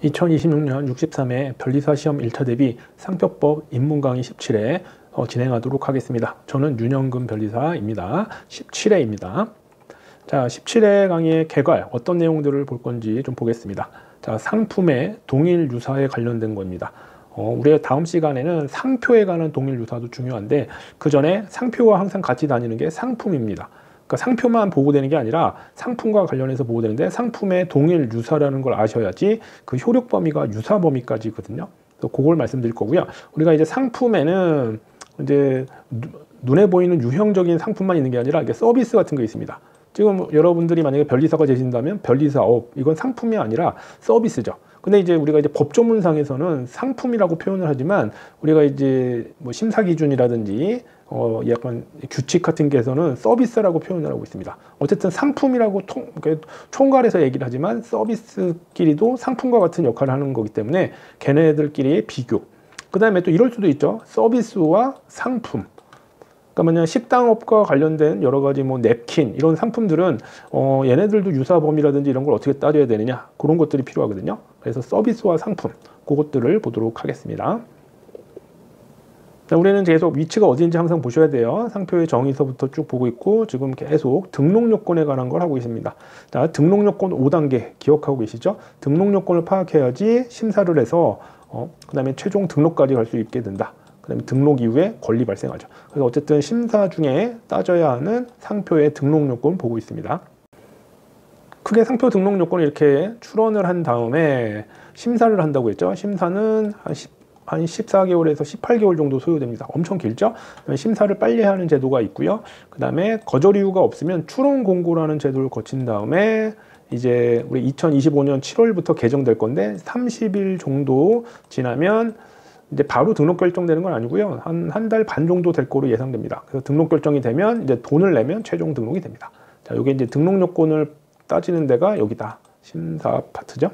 2026년 63회 변리사 시험 1차 대비 상표법 입문 강의 17회 진행하도록 하겠습니다. 저는 윤영근 변리사입니다. 17회입니다. 자, 17회 강의의 개괄 어떤 내용들을 볼 건지 좀 보겠습니다. 자, 상품의 동일 유사에 관련된 겁니다. 우리가 다음 시간에는 상표에 관한 동일 유사도 중요한데 그 전에 상표와 항상 같이 다니는 게 상품입니다. 그러니까 상표만 보고되는 게 아니라 상품과 관련해서 보고되는데 상품의 동일 유사라는 걸 아셔야지 그 효력 범위가 유사 범위까지거든요. 그래서 그걸 말씀드릴 거고요. 우리가 이제 상품에는 이제 눈에 보이는 유형적인 상품만 있는 게 아니라 이게 서비스 같은 거 있습니다. 지금 여러분들이 만약에 변리사가 되신다면 변리사업 이건 상품이 아니라 서비스죠. 근데 이제 우리가 이제 법조문상에서는 상품이라고 표현을 하지만 우리가 이제 뭐 심사 기준이라든지 약간 규칙 같은 게에서는 서비스라고 표현을 하고 있습니다. 어쨌든 상품이라고 총괄해서 얘기를 하지만 서비스끼리도 상품과 같은 역할을 하는 거기 때문에 걔네들끼리의 비교. 그 다음에 또 이럴 수도 있죠. 서비스와 상품. 그러니까 만약 식당업과 관련된 여러 가지 뭐 냅킨 이런 상품들은 얘네들도 유사 범위라든지 이런 걸 어떻게 따져야 되느냐 그런 것들이 필요하거든요. 그래서 서비스와 상품 그것들을 보도록 하겠습니다. 자, 우리는 계속 위치가 어디인지 항상 보셔야 돼요. 상표의 정의서부터 쭉 보고 있고 지금 계속 등록 요건에 관한 걸 하고 있습니다. 자, 등록 요건 5단계 기억하고 계시죠? 등록 요건을 파악해야지 심사를 해서 그 다음에 최종 등록까지 갈 수 있게 된다. 그 다음에 등록 이후에 권리 발생하죠. 그래서 어쨌든 심사 중에 따져야 하는 상표의 등록 요건 보고 있습니다. 크게 상표 등록 요건을 이렇게 출원을 한 다음에 심사를 한다고 했죠. 심사는 한 14개월에서 18개월 정도 소요됩니다. 엄청 길죠? 심사를 빨리 하는 제도가 있고요. 그 다음에 거절 이유가 없으면 출원 공고라는 제도를 거친 다음에 이제 우리 2025년 7월부터 개정될 건데 30일 정도 지나면 이제 바로 등록 결정되는 건 아니고요. 한 달 반 정도 될 거로 예상됩니다. 그래서 등록 결정이 되면 이제 돈을 내면 최종 등록이 됩니다. 자, 이게 이제 등록 요건을 따지는 데가 여기다. 심사 파트죠.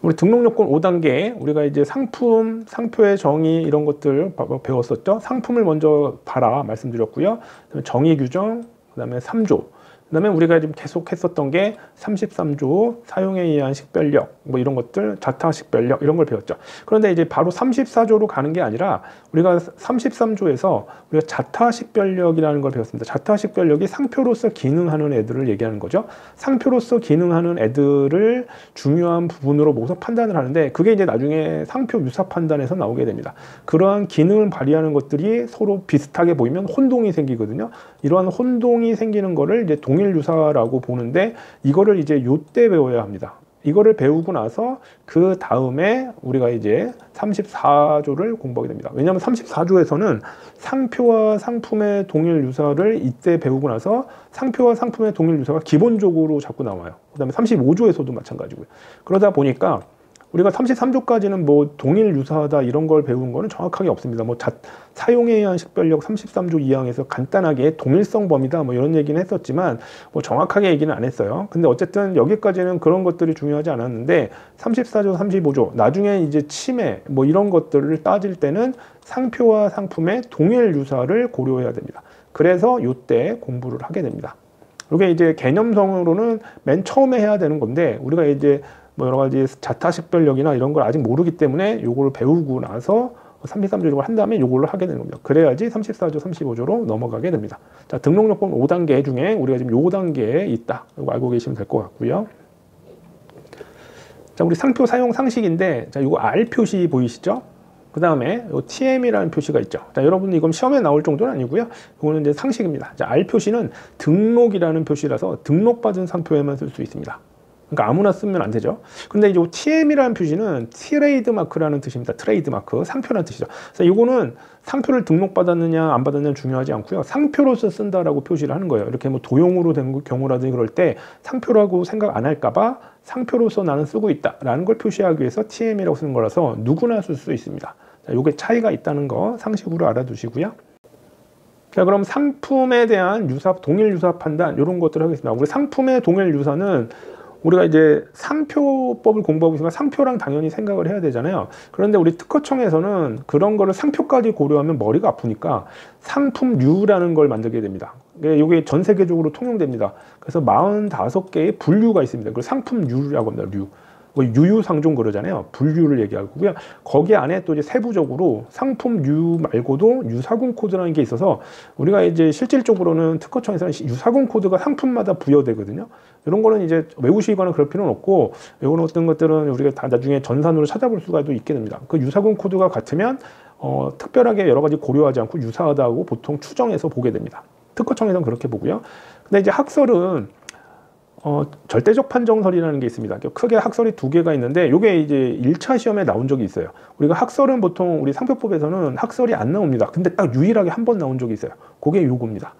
우리 등록 요건 5단계 우리가 이제 상품, 상표의 정의 이런 것들 배웠었죠. 상품을 먼저 봐라 말씀드렸고요. 그다음에 정의 규정, 그다음에 3조. 그 다음에 우리가 지금 계속 했었던 게 33조 사용에 의한 식별력 뭐 이런 것들 자타 식별력 이런 걸 배웠죠. 그런데 이제 바로 34조로 가는 게 아니라 우리가 33조에서 우리가 자타 식별력이라는 걸 배웠습니다. 자타 식별력이 상표로서 기능하는 애들을 얘기하는 거죠. 상표로서 기능하는 애들을 중요한 부분으로 모서 판단을 하는데 그게 이제 나중에 상표 유사 판단에서 나오게 됩니다. 그러한 기능을 발휘하는 것들이 서로 비슷하게 보이면 혼동이 생기거든요. 이러한 혼동이 생기는 거를 이제 동일 유사라고 보는데 이거를 이제 요때 배워야 합니다. 이거를 배우고 나서 그 다음에 우리가 이제 34조를 공부하게 됩니다. 왜냐하면 34조에서는 상표와 상품의 동일 유사를 이때 배우고 나서 상표와 상품의 동일 유사가 기본적으로 자꾸 나와요. 그 다음에 35조에서도 마찬가지고요. 그러다 보니까 우리가 33조까지는 뭐 동일 유사하다 이런 걸 배운 거는 정확하게 없습니다. 뭐 사용에 의한 식별력 33조 2항에서 간단하게 동일성 범위다 뭐 이런 얘기는 했었지만 뭐 정확하게 얘기는 안 했어요. 근데 어쨌든 여기까지는 그런 것들이 중요하지 않았는데 34조 35조 나중에 이제 침해 뭐 이런 것들을 따질 때는 상표와 상품의 동일 유사를 고려해야 됩니다. 그래서 요때 공부를 하게 됩니다. 이게 이제 개념성으로는 맨 처음에 해야 되는 건데 우리가 이제 뭐 여러 가지 자타 식별력이나 이런 걸 아직 모르기 때문에 요거를 배우고 나서 33조를 한 다음에 요걸로 하게 되는 겁니다. 그래야지 34조, 35조로 넘어가게 됩니다. 자, 등록 요건 5단계 중에 우리가 지금 요 단계에 있다. 이거 알고 계시면 될 것 같고요. 자, 우리 상표 사용 상식인데 자, 요거 R 표시 보이시죠? 그 다음에 TM이라는 표시가 있죠. 자, 여러분 이건 시험에 나올 정도는 아니고요. 이거는 이제 상식입니다. 자, R 표시는 등록이라는 표시라서 등록받은 상표에만 쓸 수 있습니다. 그러니까 아무나 쓰면 안 되죠. 근데 이제 TM이라는 표시는 트레이드 마크라는 뜻입니다. 트레이드 마크, 상표라는 뜻이죠. 그래서 이거는 상표를 등록받았느냐 안 받았느냐 중요하지 않고요. 상표로서 쓴다라고 표시를 하는 거예요. 이렇게 뭐 도용으로 된 경우라든지 그럴 때 상표라고 생각 안 할까봐 상표로서 나는 쓰고 있다라는 걸 표시하기 위해서 TM이라고 쓰는 거라서 누구나 쓸 수 있습니다. 자, 요게 차이가 있다는 거 상식으로 알아두시고요. 자, 그럼 상품에 대한 유사, 동일 유사 판단 이런 것들을 하겠습니다. 우리 상품의 동일 유사는 우리가 이제 상표법을 공부하고 있으면 상표랑 당연히 생각을 해야 되잖아요. 그런데 우리 특허청에서는 그런 거를 상표까지 고려하면 머리가 아프니까 상품류라는 걸 만들게 됩니다. 이게 전 세계적으로 통용됩니다. 그래서 45개의 분류가 있습니다. 그걸 상품류라고 합니다. 류. 뭐 유유상종 그러잖아요. 분류를 얘기하고요. 거기 안에 또 이제 세부적으로 상품 유 말고도 유사군 코드라는 게 있어서 우리가 이제 실질적으로는 특허청에서는 유사군 코드가 상품마다 부여되거든요. 이런 거는 이제 외우시거나 그럴 필요는 없고, 이런 어떤 것들은 우리가 다 나중에 전산으로 찾아볼 수가 또 있게 됩니다. 그 유사군 코드가 같으면 특별하게 여러 가지 고려하지 않고 유사하다고 보통 추정해서 보게 됩니다. 특허청에서는 그렇게 보고요. 근데 이제 학설은 절대적 판정설이라는 게 있습니다. 크게 학설이 두 개가 있는데, 이게 이제 1차 시험에 나온 적이 있어요. 우리가 학설은 보통 우리 상표법에서는 학설이 안 나옵니다. 근데 딱 유일하게 한 번 나온 적이 있어요. 그게 요겁니다.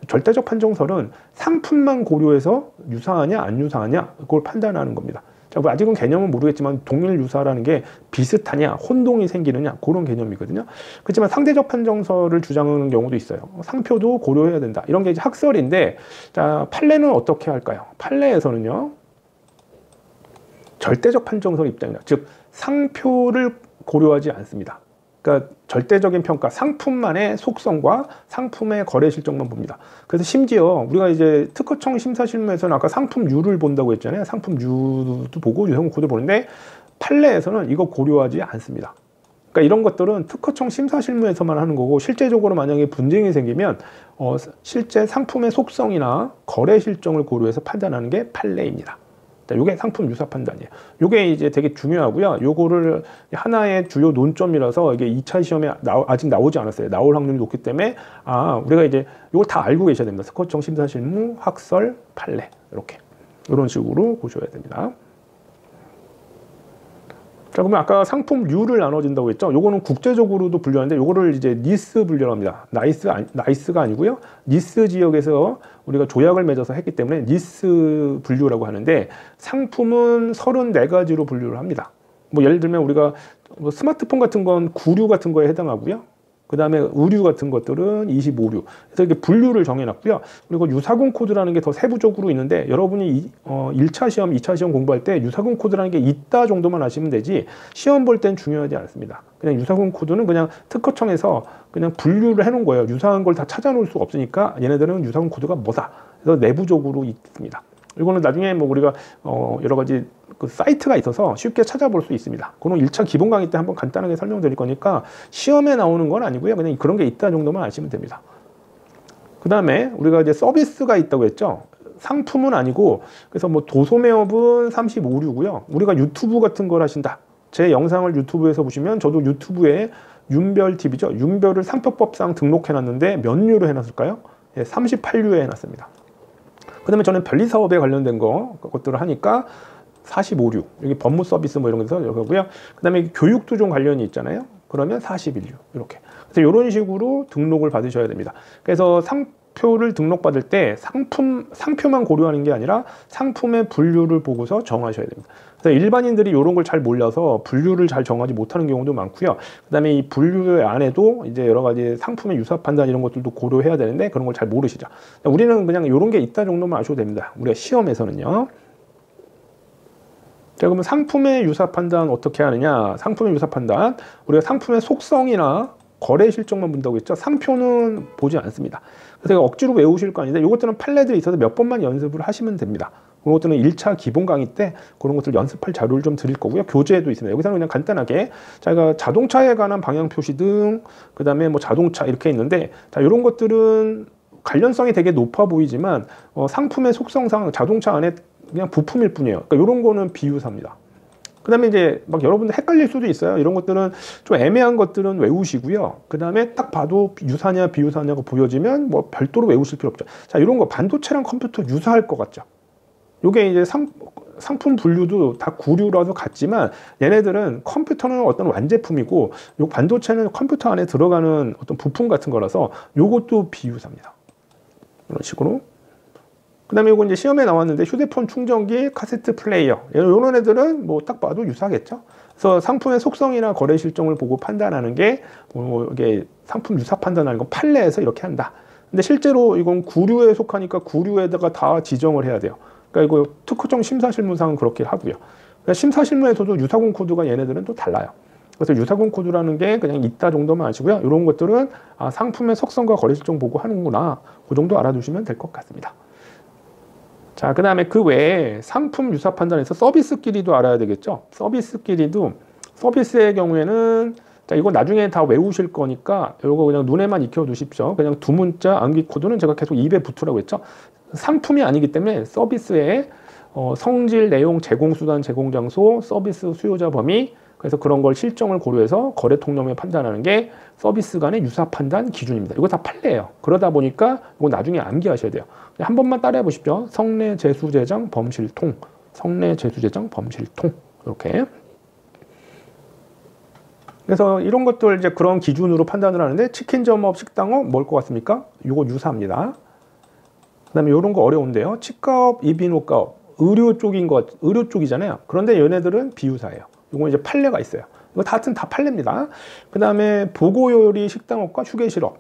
절대적 판정설은 상품만 고려해서 유사하냐 안 유사하냐 그걸 판단하는 겁니다. 자, 뭐 아직은 개념은 모르겠지만 동일 유사라는 게 비슷하냐 혼동이 생기느냐 그런 개념이거든요. 그렇지만 상대적 판정설을 주장하는 경우도 있어요. 상표도 고려해야 된다. 이런 게 이제 학설인데, 자, 판례는 어떻게 할까요? 판례에서는요, 절대적 판정설 입장이다. 즉 상표를 고려하지 않습니다. 그러니까 절대적인 평가, 상품만의 속성과 상품의 거래 실적만 봅니다. 그래서 심지어 우리가 이제 특허청 심사실무에서는 아까 상품유를 본다고 했잖아요. 상품유도 보고 유사군 코드 보는데, 판례에서는 이거 고려하지 않습니다. 그러니까 이런 것들은 특허청 심사실무에서만 하는 거고, 실제적으로 만약에 분쟁이 생기면 실제 상품의 속성이나 거래 실적을 고려해서 판단하는 게 판례입니다. 요게 상품 유사 판단이에요. 요게 이제 되게 중요하고요. 요거를 하나의 주요 논점이라서 이게 2차 시험에 아직 나오지 않았어요. 나올 확률이 높기 때문에 우리가 이제 요걸 다 알고 계셔야 됩니다. 특허청 심사실무, 학설, 판례 이렇게 이런 식으로 보셔야 됩니다. 자, 그러면 아까 상품류를 나눠진다고 했죠. 요거는 국제적으로도 분류하는데, 요거를 이제 니스 분류라고 합니다. 나이스가 아니고요. 니스 지역에서 우리가 조약을 맺어서 했기 때문에 니스 분류라고 하는데, 상품은 34가지로 분류를 합니다. 뭐 예를 들면 우리가 뭐 스마트폰 같은 건 구류 같은 거에 해당하고요. 그 다음에 의류 같은 것들은 25류. 그래서 이렇게 분류를 정해놨고요. 그리고 유사군 코드라는 게 더 세부적으로 있는데, 여러분이 1차 시험, 2차 시험 공부할 때 유사군 코드라는 게 있다 정도만 아시면 되지, 시험 볼 땐 중요하지 않습니다. 그냥 유사군 코드는 그냥 특허청에서 그냥 분류를 해놓은 거예요. 유사한 걸 다 찾아놓을 수가 없으니까 얘네들은 유사군 코드가 뭐다. 그래서 내부적으로 있습니다. 이거는 나중에 뭐 우리가 여러 가지 그 사이트가 있어서 쉽게 찾아볼 수 있습니다. 그건 1차 기본 강의 때 한번 간단하게 설명드릴 거니까 시험에 나오는 건 아니고요. 그냥 그런 게 있다 정도만 아시면 됩니다. 그 다음에 우리가 이제 서비스가 있다고 했죠. 상품은 아니고, 그래서 뭐 도소매업은 35류고요. 우리가 유튜브 같은 걸 하신다. 제 영상을 유튜브에서 보시면, 저도 유튜브에 윤별TV죠. 윤별을 상표법상 등록해놨는데 몇 류로 해놨을까요? 38류에 해놨습니다. 그 다음에 저는 변리사업에 관련된 것들을 하니까 45류, 여기 법무 서비스 뭐 이런 거에서 여기고요. 그 다음에 교육도 좀 관련이 있잖아요. 그러면 41류, 이렇게. 그래서 이런 식으로 등록을 받으셔야 됩니다. 그래서 상표를 등록받을 때 상표만 고려하는 게 아니라 상품의 분류를 보고서 정하셔야 됩니다. 그래서 일반인들이 이런 걸 잘 몰라서 분류를 잘 정하지 못하는 경우도 많고요. 그 다음에 이 분류 안에도 이제 여러 가지 상품의 유사 판단 이런 것들도 고려해야 되는데, 그런 걸 잘 모르시죠. 우리는 그냥 이런 게 있다 정도만 아셔도 됩니다. 우리가 시험에서는요. 자, 그러면 상품의 유사 판단 어떻게 하느냐? 상품의 유사 판단, 우리가 상품의 속성이나 거래 실적만 본다고 했죠. 상표는 보지 않습니다. 그래서 억지로 외우실 거 아닌데, 이것들은 판례들이 있어서 몇 번만 연습을 하시면 됩니다. 그런 것들은 1차 기본 강의 때 그런 것들 연습할 자료를 좀 드릴 거고요. 교재도 있습니다. 여기서는 그냥 간단하게 제가 자동차에 관한 방향 표시 등, 그 다음에 뭐 자동차 이렇게 있는데, 자, 이런 것들은 관련성이 되게 높아 보이지만 상품의 속성상 자동차 안에 그냥 부품일 뿐이에요. 그러니까 이런 거는 비유사입니다. 그 다음에 이제 막 여러분들 헷갈릴 수도 있어요. 이런 것들은 좀 애매한 것들은 외우시고요. 그 다음에 딱 봐도 유사냐 비유사냐가 보여지면 뭐 별도로 외우실 필요 없죠. 자, 이런 거 반도체랑 컴퓨터 유사할 것 같죠. 요게 이제 상품 분류도 다 구류라서 같지만, 얘네들은 컴퓨터는 어떤 완제품이고, 요 반도체는 컴퓨터 안에 들어가는 어떤 부품 같은 거라서 요것도 비유사입니다. 이런 식으로. 그 다음에 이거 이제 시험에 나왔는데, 휴대폰 충전기, 카세트 플레이어, 이런 애들은 뭐 딱 봐도 유사하겠죠. 그래서 상품의 속성이나 거래 실정을 보고 판단하는 게, 이게 상품 유사 판단하는 건 판례에서 이렇게 한다. 근데 실제로 이건 구류에 속하니까 구류에다가 다 지정을 해야 돼요. 그러니까 이거 특허청 심사실무상은 그렇게 하고요. 그러니까 심사실무에서도 유사군 코드가 얘네들은 또 달라요. 그래서 유사군 코드라는 게 그냥 있다 정도만 아시고요. 이런 것들은 상품의 속성과 거래 실정 보고 하는구나. 그 정도 알아두시면 될 것 같습니다. 자, 그 다음에 그 외에 상품 유사 판단에서 서비스 끼리도 알아야 되겠죠. 서비스 끼리도, 서비스의 경우에는, 자, 이거 나중에 다 외우실 거니까 이거 그냥 눈에만 익혀 두십시오. 그냥 두 문자 암기 코드는 제가 계속 입에 붙으라고 했죠. 상품이 아니기 때문에 서비스의 성질, 내용, 제공 수단, 제공 장소, 서비스 수요자 범위, 그래서 그런 걸 실정을 고려해서 거래 통념을 판단하는 게 서비스 간의 유사 판단 기준입니다. 이거 다 판례예요. 그러다 보니까 이거 나중에 암기하셔야 돼요. 한 번만 따라해 보십시오. 성내, 재수, 제장, 범실통. 성내, 재수, 제장, 범실통. 이렇게. 그래서 이런 것들 이제 그런 기준으로 판단을 하는데 치킨점업, 식당업 뭘 것 같습니까? 이거 유사합니다. 그 다음에 이런 거 어려운데요. 치과업, 이비인후과업. 의료 쪽인 것, 의료 쪽이잖아요. 그런데 얘네들은 비유사예요. 이건 이제 판례가 있어요. 이거 하여튼 다 판례입니다. 그 다음에 보고요리 식당업과 휴게실업.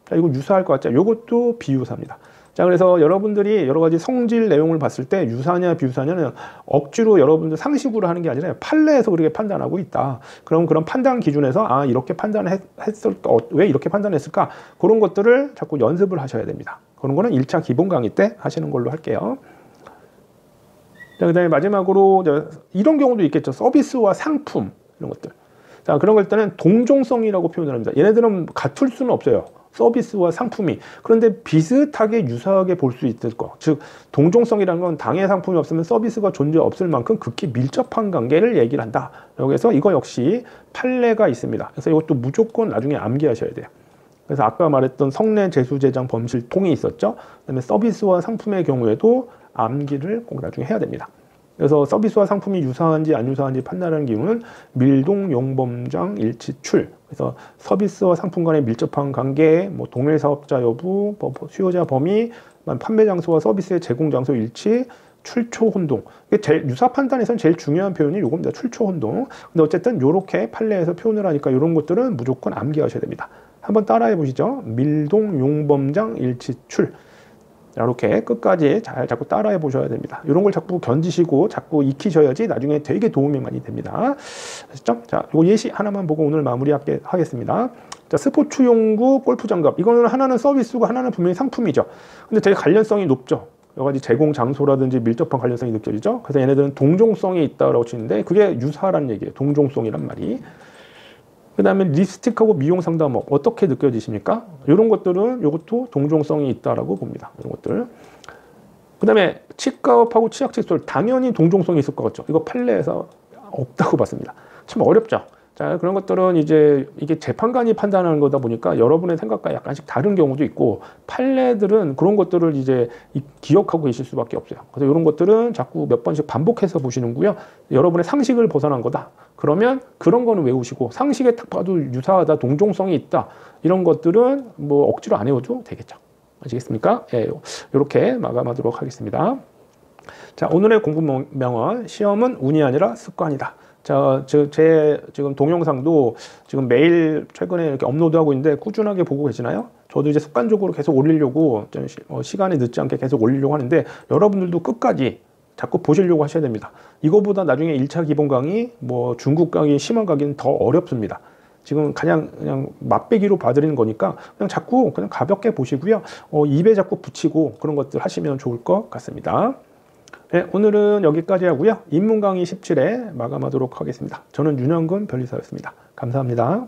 자, 이거 유사할 것 같죠? 이것도 비유사입니다. 자, 그래서 여러분들이 여러 가지 성질 내용을 봤을 때 유사냐 비유사냐는 억지로 여러분들 상식으로 하는 게 아니라 판례에서 그렇게 판단하고 있다. 그럼 그런 판단 기준에서 아, 이렇게 판단했을까? 왜 이렇게 판단했을까? 그런 것들을 자꾸 연습을 하셔야 됩니다. 그런 거는 1차 기본 강의 때 하시는 걸로 할게요. 자, 그 다음에 마지막으로 이런 경우도 있겠죠. 서비스와 상품 이런 것들. 자, 그런 걸 때는 동종성이라고 표현을 합니다. 얘네들은 같을 수는 없어요. 서비스와 상품이. 그런데 비슷하게 유사하게 볼 수 있을 거. 즉 동종성이라는 건 당의 상품이 없으면 서비스가 존재 없을 만큼 극히 밀접한 관계를 얘기를 한다. 여기서 이거 역시 판례가 있습니다. 그래서 이것도 무조건 나중에 암기하셔야 돼요. 그래서 아까 말했던 성내, 재수, 제장, 범실, 통이 있었죠. 그다음에 서비스와 상품의 경우에도 암기를 꼭 나중에 해야 됩니다. 그래서 서비스와 상품이 유사한지 안 유사한지 판단하는 기준은 밀동, 용범장, 일치출. 그래서 서비스와 상품 간의 밀접한 관계, 뭐 동일 사업자 여부, 수요자 범위, 판매 장소와 서비스의 제공 장소 일치, 출처 혼동. 이게 제일 유사 판단에서는 제일 중요한 표현이 이겁니다. 출처 혼동. 근데 어쨌든 이렇게 판례에서 표현을 하니까 이런 것들은 무조건 암기하셔야 됩니다. 한번 따라해 보시죠. 밀동, 용범장, 일치출. 이렇게 끝까지 잘 자꾸 따라해 보셔야 됩니다. 이런 걸 자꾸 견디시고 자꾸 익히셔야지 나중에 되게 도움이 많이 됩니다. 아시죠? 자, 요 예시 하나만 보고 오늘 마무리하겠습니다. 자, 스포츠용구, 골프장갑. 이거는 하나는 서비스고 하나는 분명히 상품이죠. 근데 되게 관련성이 높죠. 여러 가지 제공 장소라든지 밀접한 관련성이 느껴지죠. 그래서 얘네들은 동종성이 있다라고 치는데 그게 유사라는 얘기예요. 동종성이란 말이. 그 다음에 립스틱하고 미용 상담업 어떻게 느껴지십니까? 이런 것들은 이것도 동종성이 있다라고 봅니다. 이런 것들. 그 다음에 치과업하고 치약 칫솔 당연히 동종성이 있을 것 같죠. 이거 판례에서 없다고 봤습니다. 참 어렵죠. 자, 그런 것들은 이제 이게 재판관이 판단하는 거다 보니까 여러분의 생각과 약간씩 다른 경우도 있고 판례들은 그런 것들을 이제 기억하고 계실 수밖에 없어요. 그래서 이런 것들은 자꾸 몇 번씩 반복해서 보시는고요. 여러분의 상식을 벗어난 거다. 그러면 그런 거는 외우시고 상식에 딱 봐도 유사하다, 동종성이 있다. 이런 것들은 뭐 억지로 안 외워도 되겠죠. 아시겠습니까? 예, 이렇게 마감하도록 하겠습니다. 자, 오늘의 공부 명언. 시험은 운이 아니라 습관이다. 자, 제 지금 동영상도 지금 매일 최근에 이렇게 업로드하고 있는데 꾸준하게 보고 계시나요? 저도 이제 습관적으로 계속 올리려고 좀 시간이 늦지 않게 계속 올리려고 하는데 여러분들도 끝까지 자꾸 보시려고 하셔야 됩니다. 이거보다 나중에 1차 기본 강의, 뭐 중국 강의, 심화 강의는 더 어렵습니다. 지금 그냥 맛배기로 봐드리는 거니까 그냥 자꾸 그냥 가볍게 보시고요. 입에 자꾸 붙이고 그런 것들 하시면 좋을 것 같습니다. 네, 오늘은 여기까지 하고요. 인문 강의 17회 마감하도록 하겠습니다. 저는 윤영근 변리사였습니다. 감사합니다.